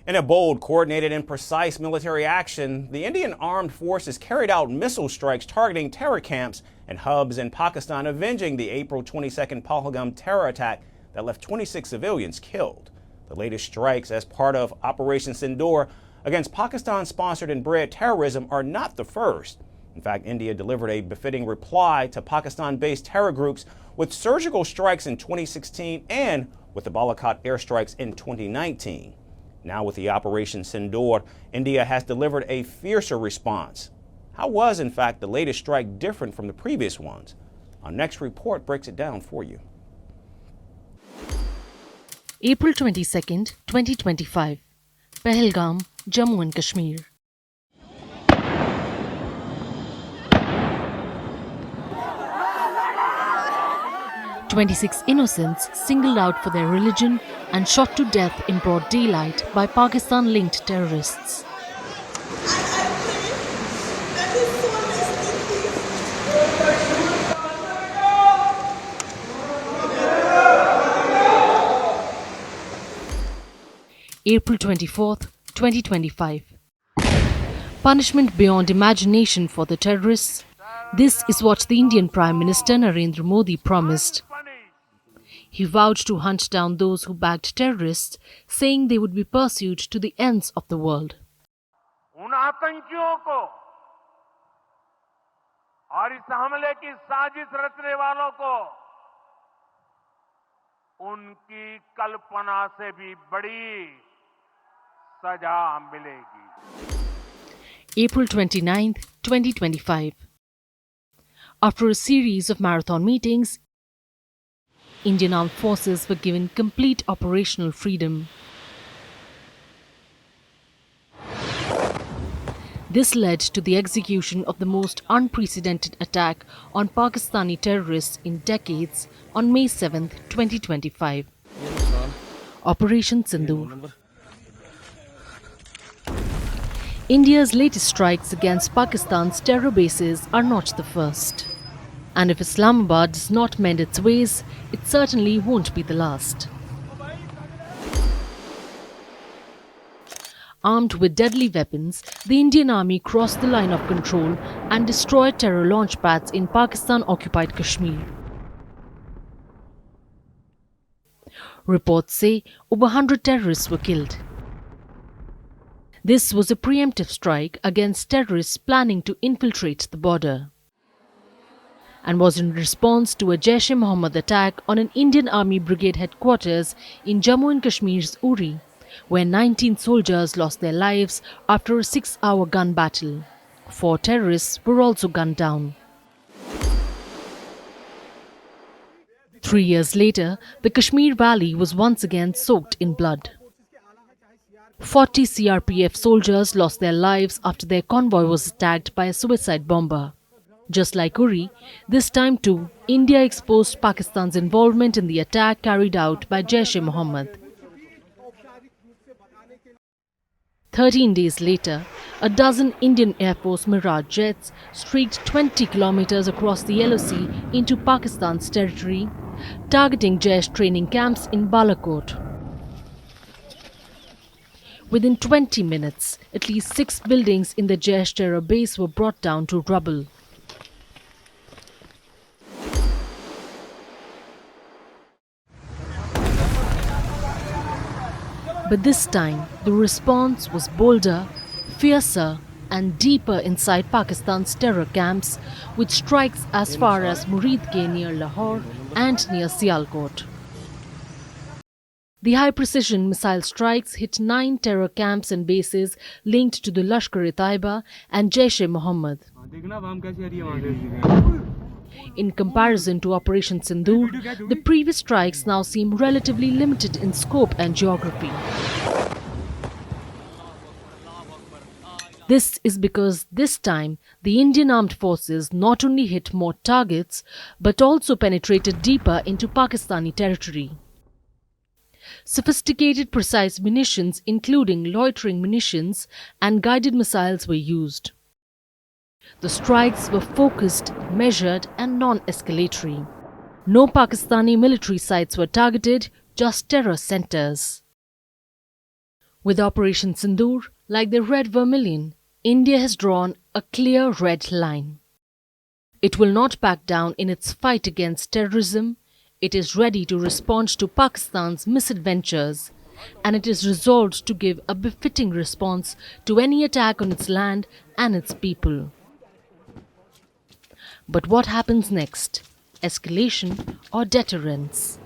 In a bold, coordinated, and precise military action, the Indian armed forces carried out missile strikes targeting terror camps and hubs in Pakistan, avenging the April 22nd Pahalgam terror attack that left 26 civilians killed. The latest strikes as part of Operation Sindoor against Pakistan-sponsored and bred terrorism are not the first. In fact, India delivered a befitting reply to Pakistan-based terror groups with surgical strikes in 2016 and with the Balakot airstrikes in 2019. Now with the Operation Sindoor, India has delivered a fiercer response. How was, in fact, the latest strike different from the previous ones? Our next report breaks it down for you. April 22nd, 2025. Pahalgam, Jammu and Kashmir. "26 innocents singled out for their religion and shot to death in broad daylight by Pakistan-linked terrorists." April 24th, 2025. Punishment beyond imagination for the terrorists. This is what the Indian Prime Minister Narendra Modi promised. He vowed to hunt down those who backed terrorists, saying they would be pursued to the ends of the world. उन आतंकियों को और इस हमले की साजिश रचने वालों को उनकी कल्पना से भी बड़ी सजा मिलेगी. April 29th, 2025. After a series of marathon meetings, Indian armed forces were given complete operational freedom. This led to the execution of the most unprecedented attack on Pakistani terrorists in decades on May 7, 2025. Operation Sindoor. India's latest strikes against Pakistan's terror bases are not the first. And if Islamabad does not mend its ways, it certainly won't be the last. Armed with deadly weapons, the Indian Army crossed the line of control and destroyed terror launch pads in Pakistan-occupied Kashmir. Reports say over 100 terrorists were killed. This was a preemptive strike against terrorists planning to infiltrate the border, and was in response to a Jaish-e-Mohammed attack on an Indian Army brigade headquarters in Jammu and Kashmir's Uri, where 19 soldiers lost their lives after a 6-hour gun battle. 4 terrorists were also gunned down. 3 years later, the Kashmir Valley was once again soaked in blood. 40 CRPF soldiers lost their lives after their convoy was attacked by a suicide bomber. Just like Uri, this time too, India exposed Pakistan's involvement in the attack carried out by Jaish-e-Mohammed. 13 days later, a dozen Indian Air Force Mirage jets streaked 20 kilometers across the Yellow Sea into Pakistan's territory, targeting Jaish training camps in Balakot. Within 20 minutes, at least 6 buildings in the Jaish terror base were brought down to rubble. But this time, the response was bolder, fiercer and deeper inside Pakistan's terror camps, with strikes as far as Muridke near Lahore and near Sialkot. The high-precision missile strikes hit 9 terror camps and bases linked to the Lashkar-e-Taiba and Jaish-e-Mohammed. In comparison to Operation Sindoor, the previous strikes now seem relatively limited in scope and geography. This is because this time the Indian armed forces not only hit more targets but also penetrated deeper into Pakistani territory. Sophisticated precise munitions, including loitering munitions and guided missiles, were used. The strikes were focused, measured and non-escalatory. No Pakistani military sites were targeted, just terror centers. With Operation Sindoor, like the red vermilion, India has drawn a clear red line. It will not back down in its fight against terrorism. It is ready to respond to Pakistan's misadventures, and it is resolved to give a befitting response to any attack on its land and its people. But what happens next? Escalation or deterrence?